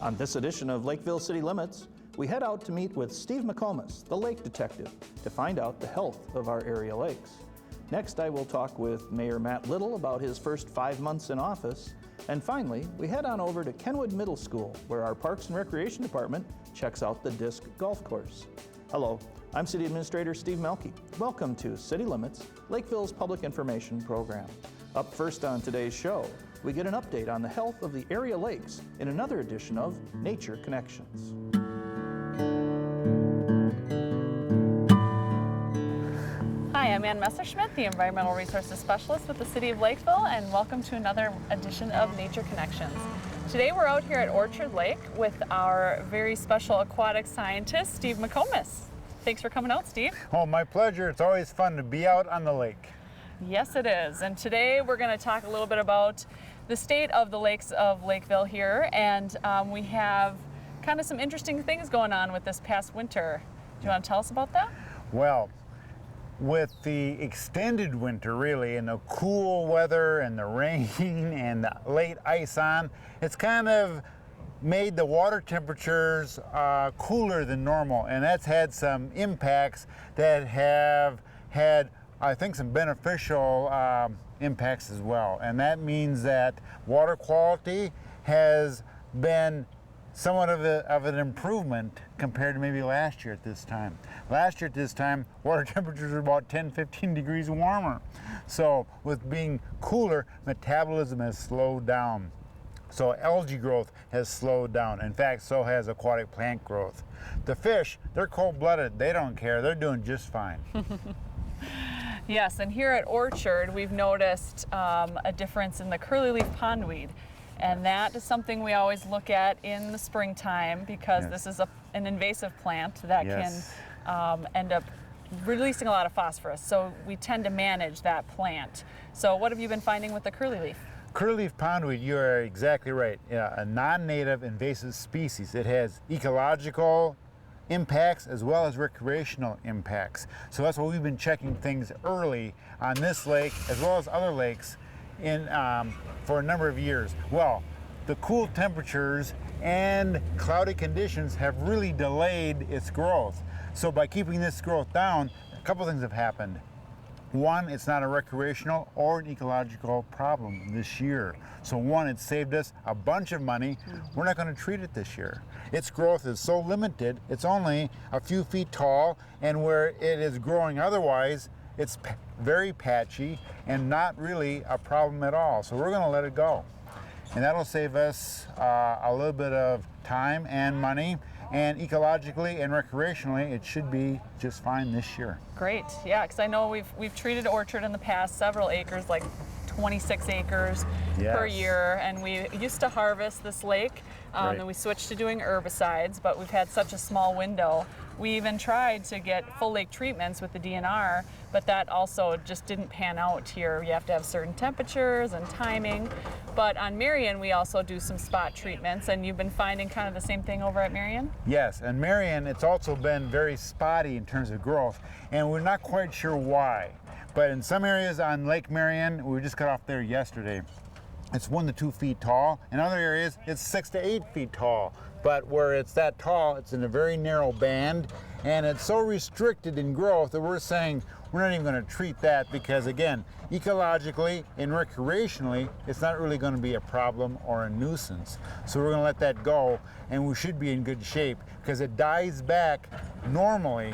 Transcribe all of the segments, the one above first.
On this edition of Lakeville City Limits, we head out to meet with Steve McComas, the lake detective, to find out the health of our area lakes. Next, I will talk with Mayor Matt Little about his first 5 months in office. And finally, we head on over to Kenwood Middle School, where our Parks and Recreation Department checks out the disc golf course. Hello, I'm City Administrator Steve Melke. Welcome to City Limits, Lakeville's public information program. Up first on today's show, we get an update on the health of the area lakes in another edition of Nature Connections. Hi, I'm Ann Messerschmidt, the Environmental Resources Specialist with the City of Lakeville, and welcome to another edition of Nature Connections. Today we're out here at Orchard Lake with our very special aquatic scientist, Steve McComas. Thanks for coming out, Steve. Oh, my pleasure. It's always fun to be out on the lake. Yes, it is. And today we're going to talk a little bit about the state of the lakes of Lakeville here, and we have kind of some interesting things going on with this past winter. Do you want to tell us about that? Well, with the extended winter really, and the cool weather and the rain and the late ice on, it's kind of made the water temperatures cooler than normal, and that's had some impacts that have had, I think, some beneficial impacts as well. And that means that water quality has been somewhat of an improvement compared to maybe last year at this time. Last year at this time, water temperatures were about 10-15 degrees warmer. So with being cooler, metabolism has slowed down. So algae growth has slowed down. In fact, so has aquatic plant growth. The fish, they're cold-blooded. They don't care. They're doing just fine. Yes, and here at Orchard, we've noticed a difference in the curly-leaf pondweed. And that is something we always look at in the springtime because this is an invasive plant that can end up releasing a lot of phosphorus. So we tend to manage that plant. So what have you been finding with the curly-leaf? Curly-leaf pondweed, you are exactly right. A non-native invasive species. It has ecological impacts as well as recreational impacts. So that's why we've been checking things early on this lake as well as other lakes for a number of years. Well, the cool temperatures and cloudy conditions have really delayed its growth. So by keeping this growth down, a couple things have happened. One, it's not a recreational or an ecological problem this year. So one, it saved us a bunch of money. We're not going to treat it this year. Its growth is so limited, it's only a few feet tall, and where it is growing otherwise, it's very patchy and not really a problem at all. So we're going to let it go. And that'll save us a little bit of time and money. And ecologically and recreationally, it should be just fine this year. Great, yeah, because I know we've treated Orchard in the past, several acres, like 26 acres per year, and we used to harvest this lake, and we switched to doing herbicides, but we've had such a small window. We even tried to get full lake treatments with the DNR, but that also just didn't pan out here. You have to have certain temperatures and timing. But on Marion, we also do some spot treatments, and you've been finding kind of the same thing over at Marion? Yes, and Marion, it's also been very spotty in terms of growth, and we're not quite sure why. But in some areas on Lake Marion, we just got off there yesterday, it's 1 to 2 feet tall. In other areas, it's 6 to 8 feet tall. But where it's that tall, it's in a very narrow band, and it's so restricted in growth that we're saying we're not even going to treat that because, again, ecologically and recreationally, it's not really going to be a problem or a nuisance. So we're going to let that go, and we should be in good shape because it dies back normally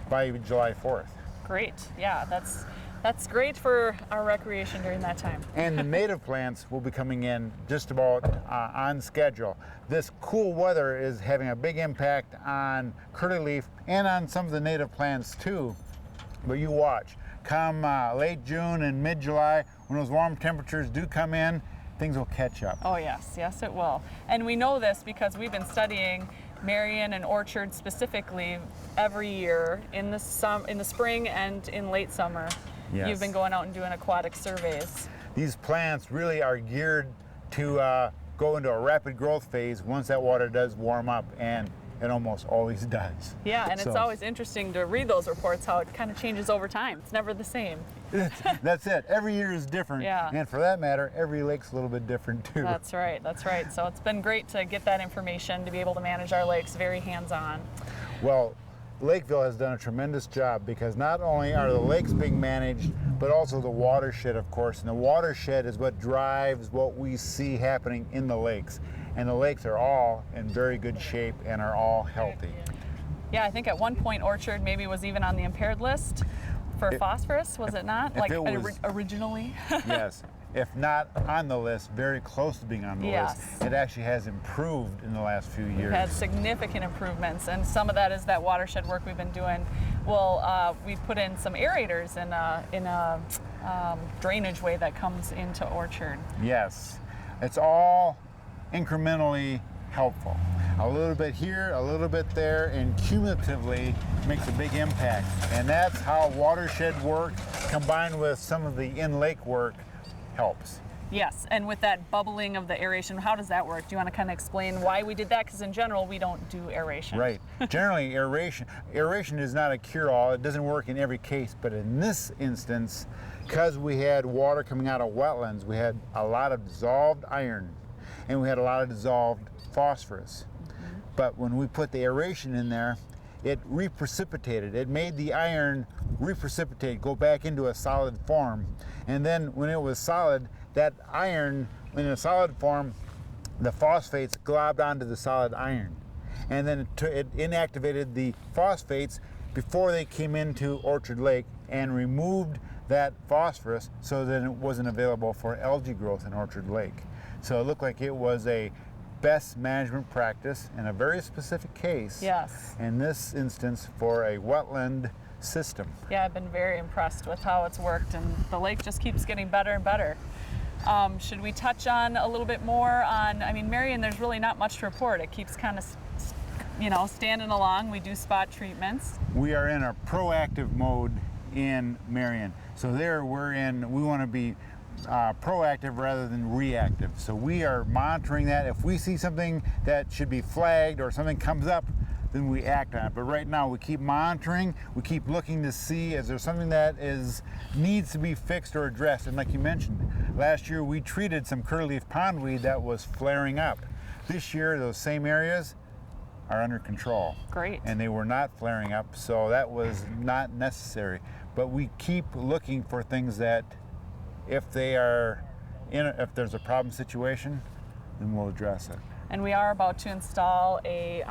by July 4th. Great, yeah, that's great for our recreation during that time. And the native plants will be coming in just about on schedule. This cool weather is having a big impact on curly-leaf and on some of the native plants too. But you watch, come late June and mid-July, when those warm temperatures do come in, things will catch up. Oh yes, yes it will. And we know this because we've been studying Marion and Orchard specifically every year in the spring and in late summer. Yes. You've been going out and doing aquatic surveys. These plants really are geared to go into a rapid growth phase once that water does warm up, and it almost always does. Yeah, and it's So- always interesting to read those reports, how it kind of changes over time. It's never the same. That's it. Every year is different. Yeah. And for that matter, every lake's a little bit different too. That's right, that's right. So it's been great to get that information, to be able to manage our lakes very hands-on. Well, Lakeville has done a tremendous job because not only are the lakes being managed, but also the watershed, of course. And the watershed is what drives what we see happening in the lakes. And the lakes are all in very good shape and are all healthy. Yeah, I think at one point Orchard maybe was even on the impaired list for phosphorus, was it not? if it was- Originally? Yes. If not on the list, very close to being on the Yes. list. It actually has improved in the last few years. Had significant improvements, and some of that is that watershed work we've been doing. Well, we put in some aerators in a drainage way that comes into Orchard. Yes. It's all incrementally helpful. A little bit here, a little bit there, and cumulatively makes a big impact. And that's how watershed work combined with some of the in-lake work helps. Yes, and with that bubbling of the aeration, how does that work? Do you want to kind of explain why we did that? Because in general, we don't do aeration. Right. Generally, aeration is not a cure-all. It doesn't work in every case, but in this instance, because we had water coming out of wetlands, we had a lot of dissolved iron, and we had a lot of dissolved phosphorus. But when we put the aeration in there, it reprecipitated. It made the iron reprecipitate, go back into a solid form. And then when it was solid, that iron in a solid form, the phosphates globbed onto the solid iron. And then it inactivated the phosphates before they came into Orchard Lake and removed that phosphorus so that it wasn't available for algae growth in Orchard Lake. So it looked like it was a best management practice in a very specific case. Yes. In this instance, for a wetland system. Yeah, I've been very impressed with how it's worked, and the lake just keeps getting better and better. Should we touch on a little bit more on, I mean, Marion, there's really not much to report. It keeps kind of, standing along. We do spot treatments. We are in a proactive mode in Marion. So there we want to be proactive rather than reactive. So we are monitoring that. If we see something that should be flagged or something comes up, then we act on it. But right now we keep monitoring, we keep looking to see is there something that needs to be fixed or addressed. And like you mentioned, last year we treated some curlyleaf pondweed that was flaring up. This year those same areas are under control. Great. And they were not flaring up, so that was not necessary. But we keep looking for things that if there's a problem situation, then we'll address it. And we are about to install a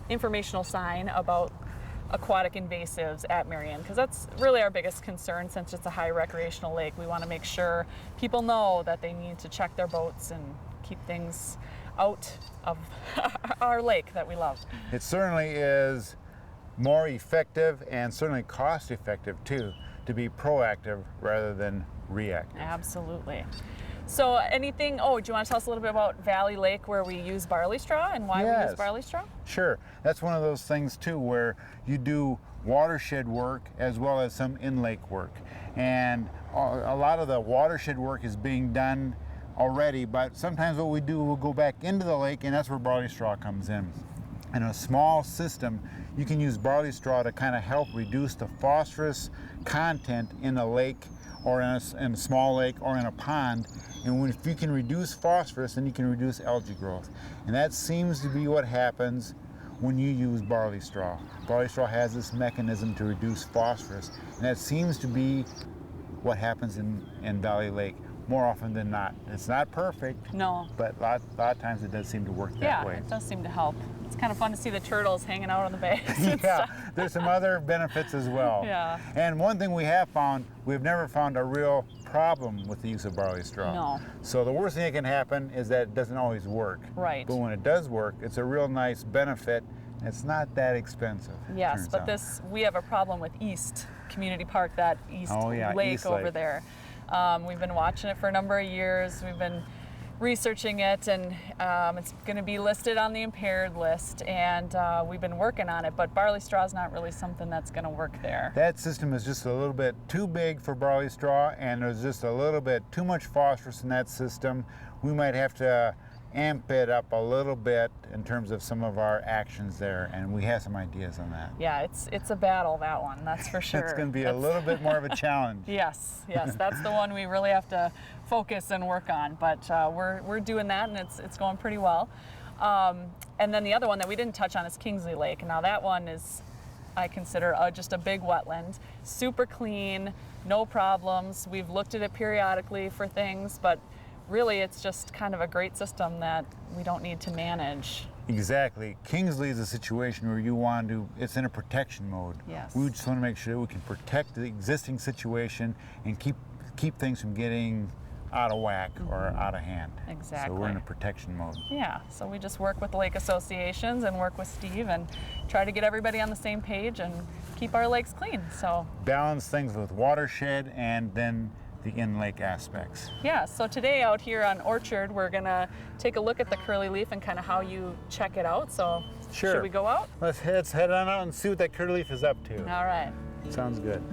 informational sign about aquatic invasives at Marion, because that's really our biggest concern since it's a high recreational lake. We want to make sure people know that they need to check their boats and keep things out of our lake that we love. It certainly is more effective and certainly cost effective too to be proactive rather than reactive. Absolutely. So anything, do you want to tell us a little bit about Valley Lake where we use barley straw and why we Yes. use barley straw? Sure. That's one of those things too where you do watershed work as well as some in-lake work. And a lot of the watershed work is being done already, but sometimes what we do, we'll go back into the lake, and that's where barley straw comes in. In a small system, you can use barley straw to kind of help reduce the phosphorus content in a lake or in a small lake or in a pond. And if you can reduce phosphorus, then you can reduce algae growth. And that seems to be what happens when you use barley straw. Barley straw has this mechanism to reduce phosphorus, and that seems to be what happens in Valley Lake more often than not. It's not perfect, No. but a lot of times it does seem to work that Yeah, way. it does seem to help. It's kind of fun to see the turtles hanging out on the banks. and Yeah, stuff. there's some other benefits as well. Yeah. And one thing we have found, we've never found a real problem with the use of barley straw. No. So the worst thing that can happen is that it doesn't always work. Right. But when it does work, it's a real nice benefit. And it's not that expensive. Yes, turns but out. we have a problem with East Community Park, that East Oh, yeah, Lake East over Lake. there. We've been watching it for a number of years. We've been researching it, and it's going to be listed on the impaired list, and we've been working on it, but barley straw is not really something that's going to work there. That system is just a little bit too big for barley straw, and there's just a little bit too much phosphorus in that system. We might have to amp it up a little bit in terms of some of our actions there, and we have some ideas on that. Yeah, it's a battle, that one, that's for sure. It's going to be a little bit more of a challenge. Yes, that's the one we really have to focus and work on, but we're doing that, and it's going pretty well. And then the other one that we didn't touch on is Kingsley Lake. Now that one is, I consider, just a big wetland, super clean, no problems. We've looked at it periodically for things, but really it's just kind of a great system that we don't need to manage. Exactly. Kingsley is a situation where you want to, it's in a protection mode. Yes. We just want to make sure we can protect the existing situation and keep things from getting out of whack or out of hand. Exactly. So we're in a protection mode. Yeah, so we just work with the lake associations and work with Steve and try to get everybody on the same page and keep our lakes clean. So balance things with watershed and then the in-lake aspects. Yeah, so today out here on Orchard, we're gonna take a look at the curly leaf and kind of how you check it out. So sure. Should we go out? Let's head on out and see what that curly leaf is up to. All right. Sounds good.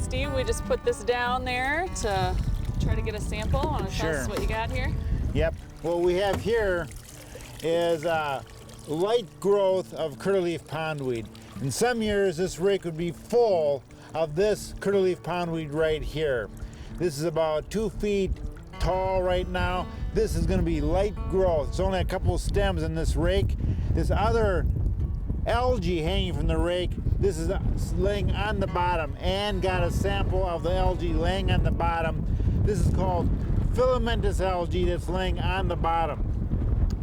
Steve, we just put this down there to try to get a sample. Want to tell us what you got here? Yep. What we have here is light growth of curlyleaf pondweed. In some years, this rake would be full of this curlyleaf pondweed right here. This is about 2 feet tall right now. This is going to be light growth. It's only a couple of stems in this rake. This other algae hanging from the rake, this is laying on the bottom, and got a sample of the algae laying on the bottom. This is called filamentous algae that's laying on the bottom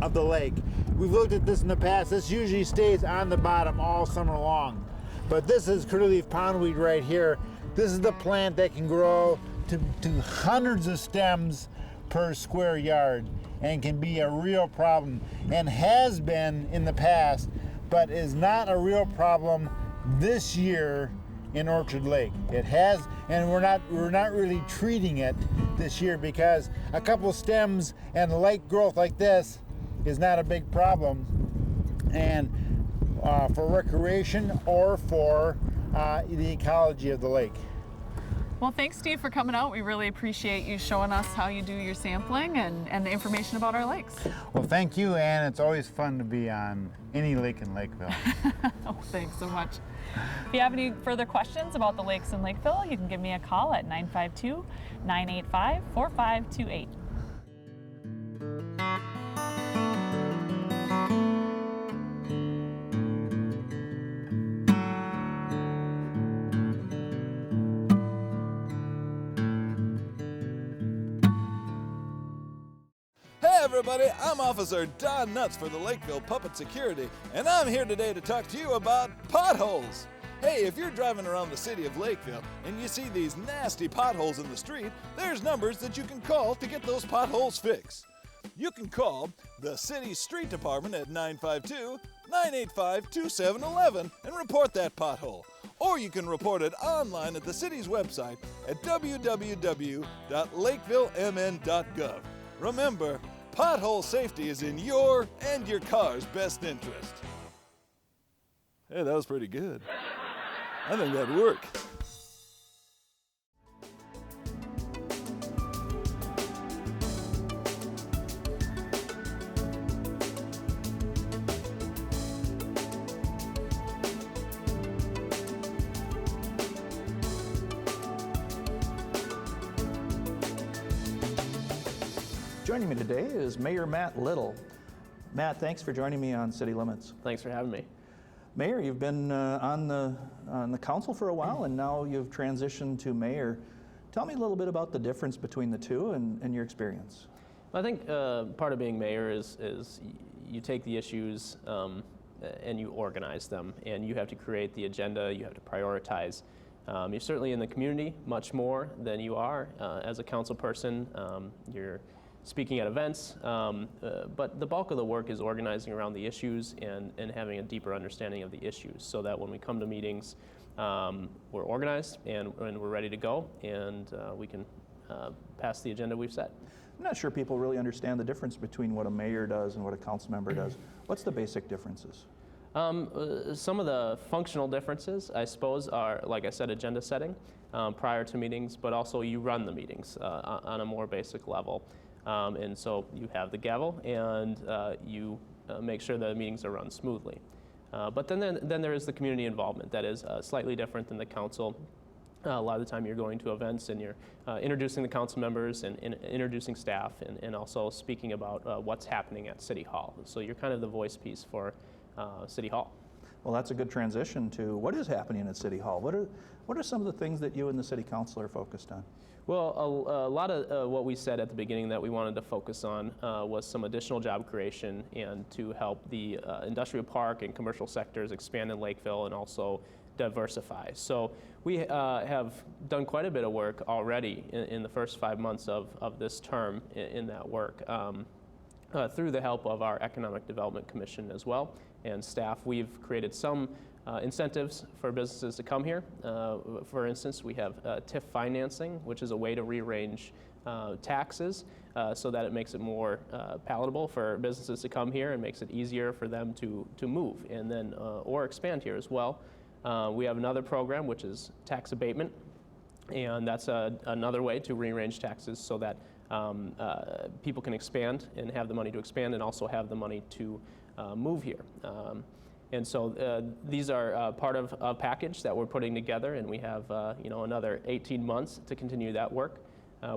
of the lake. We've looked at this in the past. This usually stays on the bottom all summer long. But this is curlyleaf pondweed right here. This is the plant that can grow to hundreds of stems per square yard and can be a real problem, and has been in the past, but is not a real problem this year in Orchard Lake. It has, and we're not really treating it this year because a couple stems and light growth like this is not a big problem, and for recreation or for the ecology of the lake. Well, thanks, Steve, for coming out. We really appreciate you showing us how you do your sampling and the information about our lakes. Well, thank you, Ann. It's always fun to be on any lake in Lakeville. Oh, thanks so much. If you have any further questions about the lakes in Lakeville, you can give me a call at 952-985-4528. Hey everybody, I'm Officer Don Nuts for the Lakeville Puppet Security, and I'm here today to talk to you about potholes. Hey, if you're driving around the city of Lakeville and you see these nasty potholes in the street, there's numbers that you can call to get those potholes fixed. You can call the city street department at 952-985-2711 and report that pothole. Or you can report it online at the city's website at www.lakevillemn.gov. Remember, pothole safety is in your and your car's best interest. Hey, that was pretty good. I think that'd work. Joining me today is Mayor Matt Little. Matt, thanks for joining me on City Limits. Thanks for having me. Mayor, you've been on the council for a while, and now you've transitioned to mayor. Tell me a little bit about the difference between the two and your experience. I think part of being mayor is you take the issues and you organize them, and you have to create the agenda, you have to prioritize You're certainly in the community much more than you are as a council person. You're speaking at events, but the bulk of the work is organizing around the issues and having a deeper understanding of the issues so that when we come to meetings, we're organized and we're ready to go, and we can pass the agenda we've set. I'm not sure people really understand the difference between what a mayor does and what a council member does. What's the basic differences? Some of the functional differences, I suppose, are, like I said, agenda setting prior to meetings, but also you run the meetings on a more basic level. And so you have the gavel, and you make sure the meetings are run smoothly. But then there is the community involvement that is slightly different than the council. A lot of the time you're going to events and you're introducing the council members and introducing staff and also speaking about what's happening at City Hall. So you're kind of the voice piece for City Hall. Well, that's a good transition to what is happening at City Hall. What are some of the things that you and the City Council are focused on? Well, a lot of what we said at the beginning that we wanted to focus on was some additional job creation and to help the industrial park and commercial sectors expand in Lakeville and also diversify. So we have done quite a bit of work already in the first 5 months of this term in that work. Through the help of our Economic Development Commission as well and staff, we've created some incentives for businesses to come here. For instance, we have TIF financing, which is a way to rearrange taxes so that it makes it more palatable for businesses to come here and makes it easier for them to move and then or expand here as well. We have another program which is tax abatement, and that's another way to rearrange taxes so that people can expand and have the money to expand and also have the money to move here. And so these are part of a package that we're putting together, and we have another 18 months to continue that work.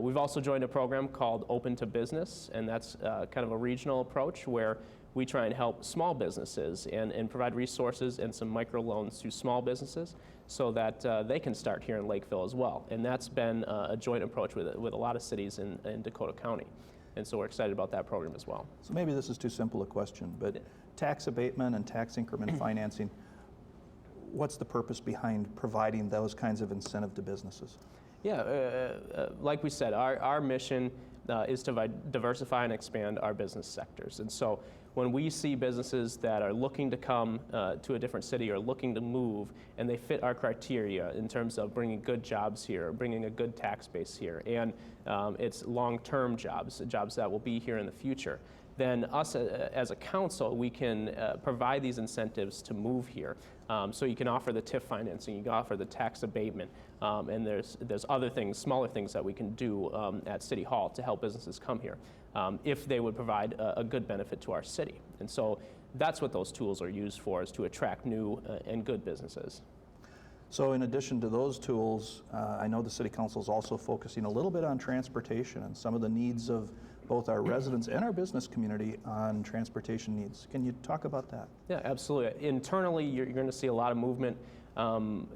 We've also joined a program called Open to Business, and that's kind of a regional approach where we try and help small businesses and provide resources and some microloans to small businesses so that they can start here in Lakeville as well. And that's been a joint approach with a lot of cities in Dakota County. And so we're excited about that program as well. So maybe this is too simple a question, but tax abatement and tax increment financing, what's the purpose behind providing those kinds of incentive to businesses? Yeah, like we said, our mission is to diversify and expand our business sectors. And so when we see businesses that are looking to come to a different city or looking to move, and they fit our criteria in terms of bringing good jobs here, bringing a good tax base here, and it's long-term jobs that will be here in the future, then us as a council, we can provide these incentives to move here. So you can offer the TIF financing, you can offer the tax abatement, and there's other things, smaller things that we can do at City Hall to help businesses come here if they would provide a good benefit to our city. And so that's what those tools are used for, is to attract new and good businesses. So in addition to those tools, I know the City Council is also focusing a little bit on transportation and some of the needs of both our residents and our business community on transportation needs. Can you talk about that? Yeah, absolutely. Internally, you're going to see a lot of movement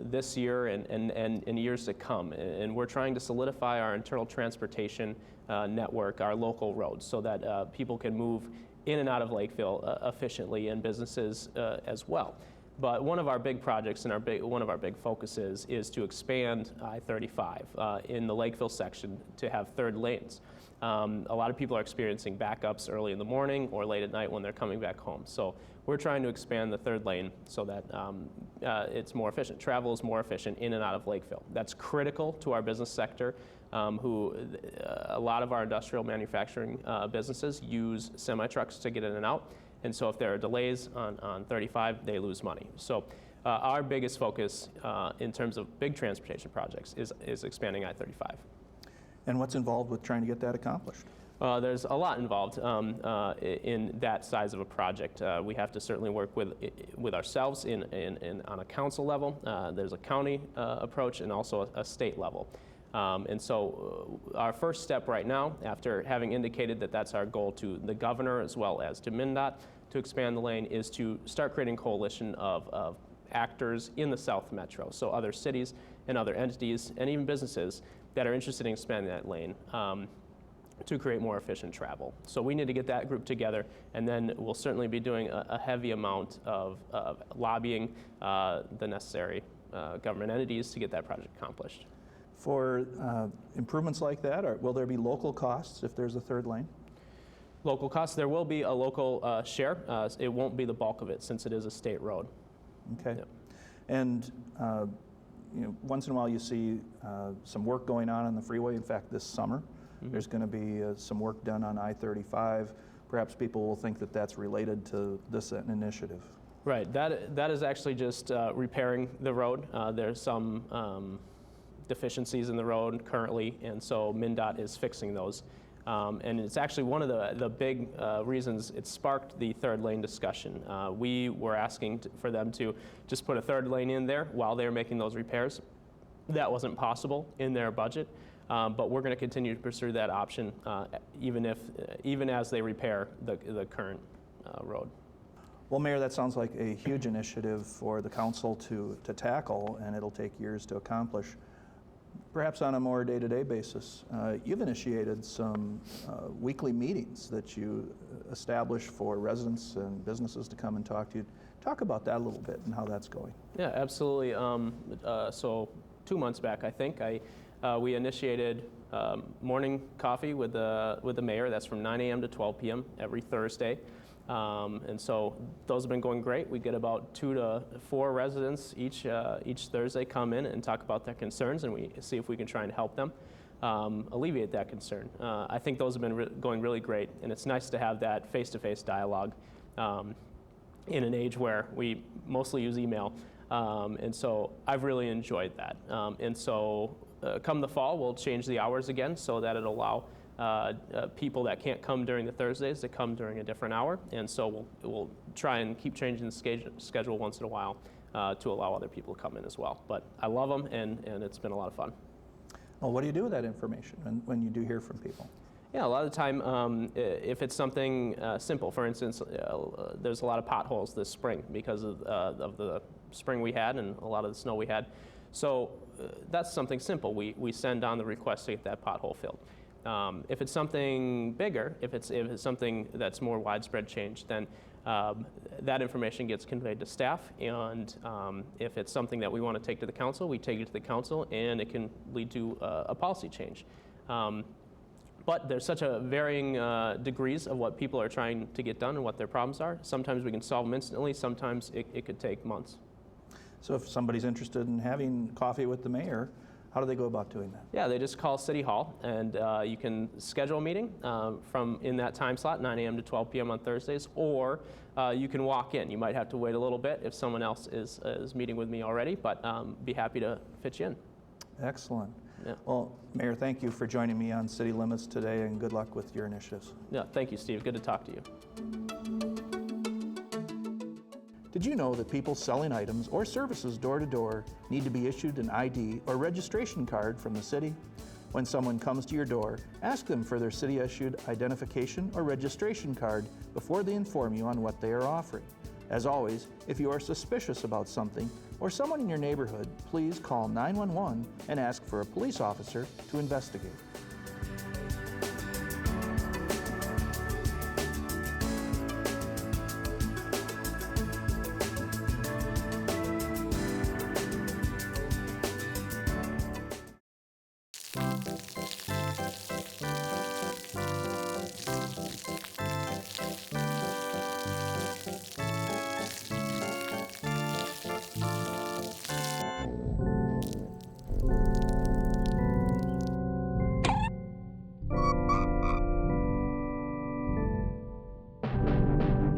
this year and years to come. And we're trying to solidify our internal transportation network, our local roads, so that people can move in and out of Lakeville efficiently, and businesses as well. But one of our big projects and one of our big focuses is to expand I-35 in the Lakeville section to have third lanes. A lot of people are experiencing backups early in the morning or late at night when they're coming back home. So we're trying to expand the third lane so that it's more efficient. Travel is more efficient in and out of Lakeville. That's critical to our business sector, a lot of our industrial manufacturing businesses use semi-trucks to get in and out. And so if there are delays on 35, they lose money. So our biggest focus in terms of big transportation projects is expanding I-35. And what's involved with trying to get that accomplished? There's a lot involved in that size of a project. We have to certainly work with ourselves on a council level. There's a county approach and also a state level. And so our first step right now, after having indicated that that's our goal to the governor as well as to MnDOT to expand the lane, is to start creating a coalition of actors in the South Metro. So other cities and other entities and even businesses that are interested in expanding that lane to create more efficient travel. So we need to get that group together, and then we'll certainly be doing a heavy amount of lobbying, the necessary government entities to get that project accomplished. For improvements like that, will there be local costs if there's a third lane? Local costs, there will be a local share. It won't be the bulk of it since it is a state road. Okay. Yep. And once in a while you see some work going on the freeway. In fact, this summer, there's going to be some work done on I-35. Perhaps people will think that that's related to this initiative. Right. That is actually just repairing the road. There's some deficiencies in the road currently, and so MnDOT is fixing those. And it's actually one of the big reasons it sparked the third lane discussion. We were asking for them to just put a third lane in there while they were making those repairs. That wasn't possible in their budget, but we're going to continue to pursue that option even as they repair the current road. Well, Mayor, that sounds like a huge initiative for the council to tackle, and it'll take years to accomplish. Perhaps on a more day-to-day basis, you've initiated some weekly meetings that you establish for residents and businesses to come and talk to you. Talk about that a little bit and how that's going. Yeah, absolutely. So 2 months back, I think, we initiated morning coffee with the mayor. That's from 9 a.m. to 12 p.m. every Thursday. And so those have been going great. We get about 2 to 4 residents each Thursday come in and talk about their concerns, and we see if we can try and help them alleviate that concern. I think those have been going really great, and it's nice to have that face-to-face dialogue in an age where we mostly use email. And so I've really enjoyed that. And so come the fall, we'll change the hours again so that it'll allow people that can't come during the Thursdays to come during a different hour, and so we'll try and keep changing the schedule once in a while to allow other people to come in as well. But I love them, and it's been a lot of fun. Well, what do you do with that information when you do hear from people? Yeah, a lot of the time, if it's something simple, for instance, there's a lot of potholes this spring because of the spring we had and a lot of the snow we had. So that's something simple. We send on the request to get that pothole filled. If it's something bigger, if it's something that's more widespread change, then that information gets conveyed to staff, and if it's something that we want to take to the council, we take it to the council, and it can lead to a policy change. But there's such a varying degrees of what people are trying to get done and what their problems are. Sometimes we can solve them instantly, sometimes it could take months. So if somebody's interested in having coffee with the mayor, how do they go about doing that? Yeah, they just call City Hall, and you can schedule a meeting from in that time slot, 9 a.m. to 12 p.m. on Thursdays, or you can walk in. You might have to wait a little bit if someone else is meeting with me already, but be happy to fit you in. Excellent. Yeah. Well, Mayor, thank you for joining me on City Limits today, and good luck with your initiatives. Yeah, thank you, Steve. Good to talk to you. Did you know that people selling items or services door to door need to be issued an ID or registration card from the city? When someone comes to your door, ask them for their city-issued identification or registration card before they inform you on what they are offering. As always, if you are suspicious about something or someone in your neighborhood, please call 911 and ask for a police officer to investigate.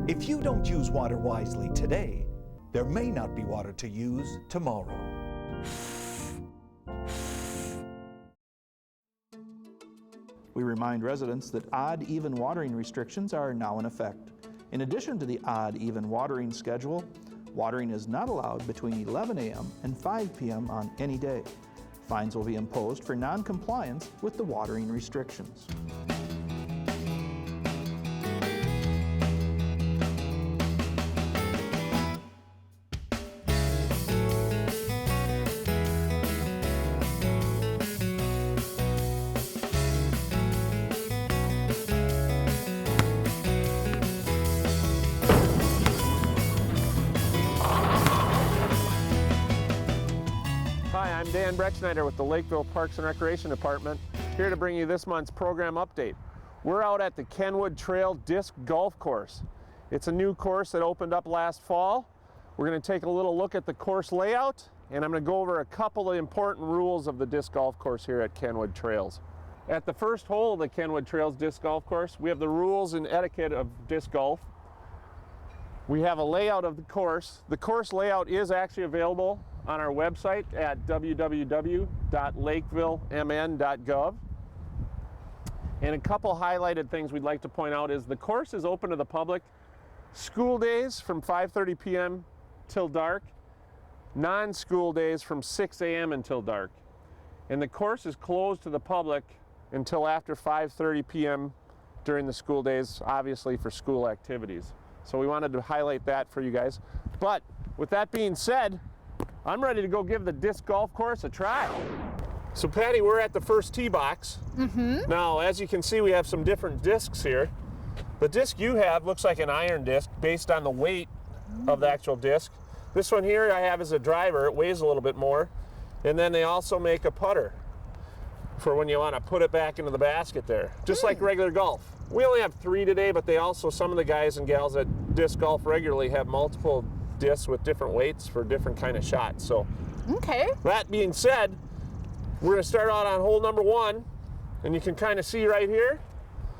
If you don't use water wisely today, there may not be water to use tomorrow. We remind residents that odd-even watering restrictions are now in effect. In addition to the odd-even watering schedule, watering is not allowed between 11 a.m. and 5 p.m. on any day. Fines will be imposed for non-compliance with the watering restrictions. Dan Breckschneider with the Lakeville Parks and Recreation Department, here to bring you this month's program update. We're out at the Kenwood Trail Disc Golf Course. It's a new course that opened up last fall. We're going to take a little look at the course layout, and I'm going to go over a couple of important rules of the disc golf course here at Kenwood Trails. At the first hole of the Kenwood Trails Disc Golf Course, we have the rules and etiquette of disc golf. We have a layout of the course. The course layout is actually available on our website at www.lakevillemn.gov. And a couple highlighted things we'd like to point out is the course is open to the public school days from 5:30 p.m. till dark, non-school days from 6 a.m. until dark. And the course is closed to the public until after 5:30 p.m. during the school days, obviously for school activities. So we wanted to highlight that for you guys. But with that being said, I'm ready to go give the disc golf course a try. So Patty, we're at the first tee box. Now, as you can see, we have some different discs here. The disc you have looks like an iron disc based on the weight of the actual disc. This one here I have is a driver. It weighs a little bit more. And then they also make a putter for when you want to put it back into the basket there, just like regular golf. We only have 3 today, but they also, some of the guys and gals that disc golf regularly have multiple discs with different weights for different kind of shots. So, Okay. that being said, we're going to start out on hole number 1, and you can kind of see right here.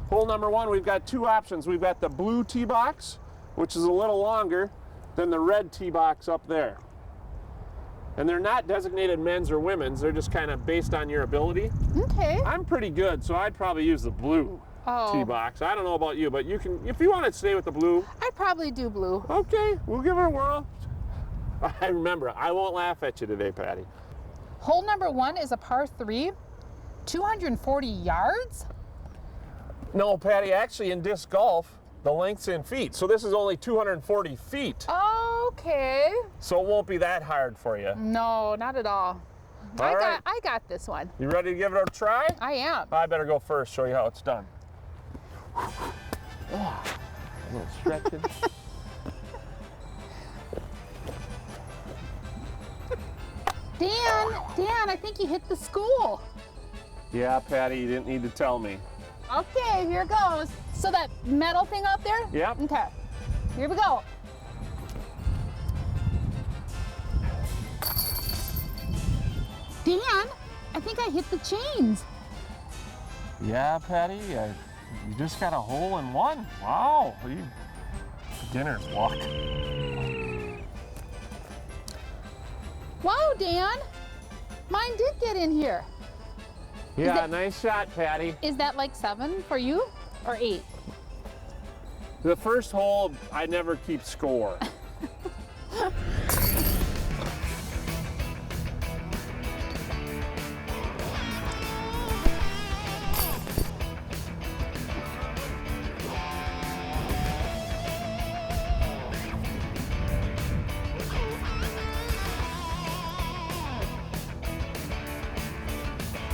Hole number 1, we've got 2 options. We've got the blue tee box, which is a little longer than the red tee box up there. And they're not designated men's or women's, they're just kind of based on your ability. Okay. I'm pretty good, so I'd probably use the blue tee box. I don't know about you, but you can, if you want to stay with the blue. I'd probably do blue. Okay, we'll give it a whirl. I remember, I won't laugh at you today, Patty. Hole number 1 is a par 3, 240 yards. No, Patty, actually in disc golf, the length's in feet. So this is only 240 feet. Okay. So it won't be that hard for you. No, not at all. All I got this one. You ready to give it a try? I am. I better go first, show you how it's done. A little stretching. Dan, I think you hit the school. Yeah, Patty, you didn't need to tell me. Okay, here goes. So that metal thing up there? Yep. Okay, here we go. Dan, I think I hit the chains. Yeah, Patty, you just got a hole in 1. Wow, you beginner's luck. Wow, Dan, mine did get in here. Yeah, nice shot, Patty. Is that like 7 for you or 8? The first hole, I never keep score.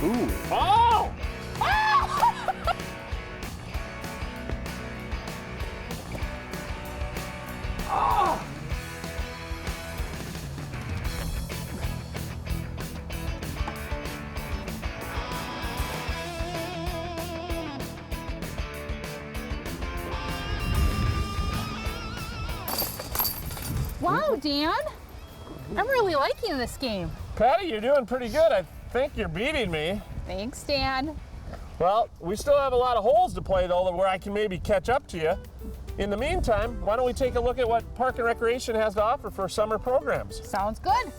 Ooh. Oh! Oh! Wow, Dan, I'm really liking this game. Patty, you're doing pretty good. I think you're beating me. Thanks, Dan. Well, we still have a lot of holes to play, though, where I can maybe catch up to you. In the meantime, why don't we take a look at what Park and Recreation has to offer for summer programs? Sounds good.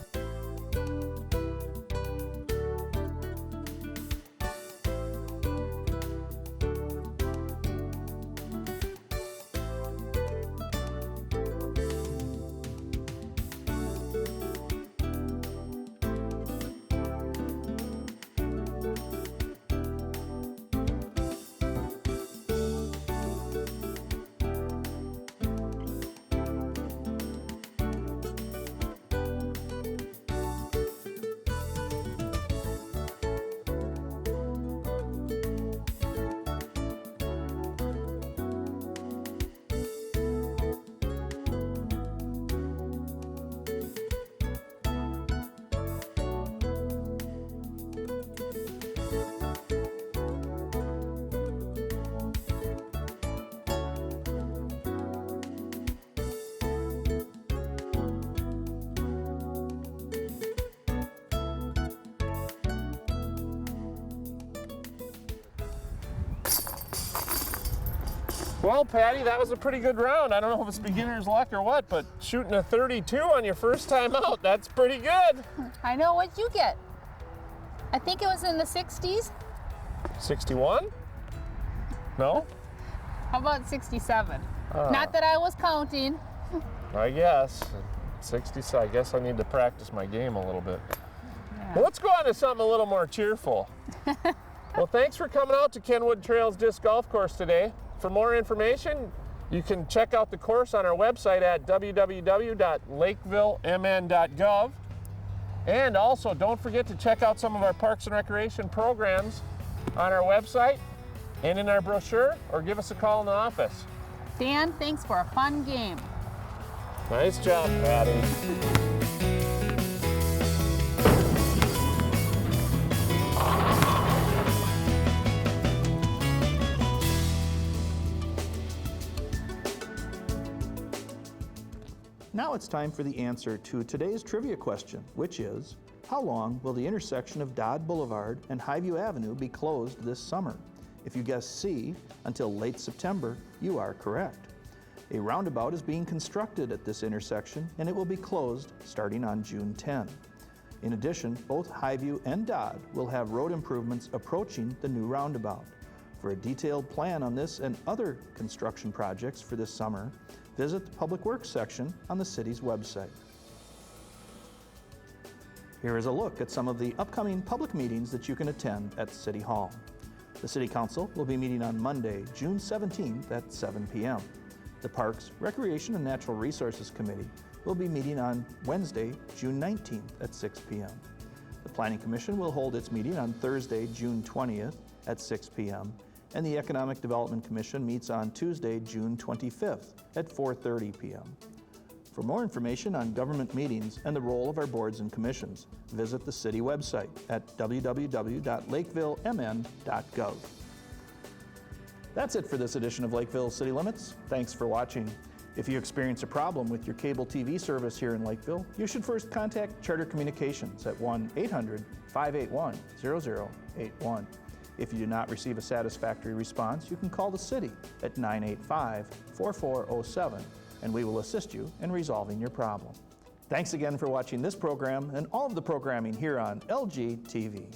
Well, Patty, that was a pretty good round. I don't know if it's beginner's luck or what, but shooting a 32 on your first time out, that's pretty good. I know. What'd you get? I think it was in the 60s. 61? No? How about 67? Not that I was counting. I guess. 60, so I guess I need to practice my game a little bit. Well, let's go on to something a little more cheerful. Well, thanks for coming out to Kenwood Trails Disc Golf Course today. For more information, you can check out the course on our website at www.lakevillemn.gov. And also, don't forget to check out some of our Parks and Recreation programs on our website and in our brochure, or give us a call in the office. Dan, thanks for a fun game. Nice job, Patty. Now it's time for the answer to today's trivia question, which is, how long will the intersection of Dodd Boulevard and Highview Avenue be closed this summer? If you guess C, until late September, you are correct. A roundabout is being constructed at this intersection, and it will be closed starting on June 10. In addition, both Highview and Dodd will have road improvements approaching the new roundabout. For a detailed plan on this and other construction projects for this summer, visit the Public Works section on the city's website. Here is a look at some of the upcoming public meetings that you can attend at City Hall. The City Council will be meeting on Monday, June 17th at 7 p.m. The Parks, Recreation, and Natural Resources Committee will be meeting on Wednesday, June 19th at 6 p.m. The Planning Commission will hold its meeting on Thursday, June 20th at 6 p.m. and the Economic Development Commission meets on Tuesday, June 25th at 4:30 p.m. For more information on government meetings and the role of our boards and commissions, visit the city website at www.lakevillemn.gov. That's it for this edition of Lakeville City Limits. Thanks for watching. If you experience a problem with your cable TV service here in Lakeville, you should first contact Charter Communications at 1-800-581-0081. If you do not receive a satisfactory response, you can call the city at 985-4407, and we will assist you in resolving your problem. Thanks again for watching this program and all of the programming here on LG TV.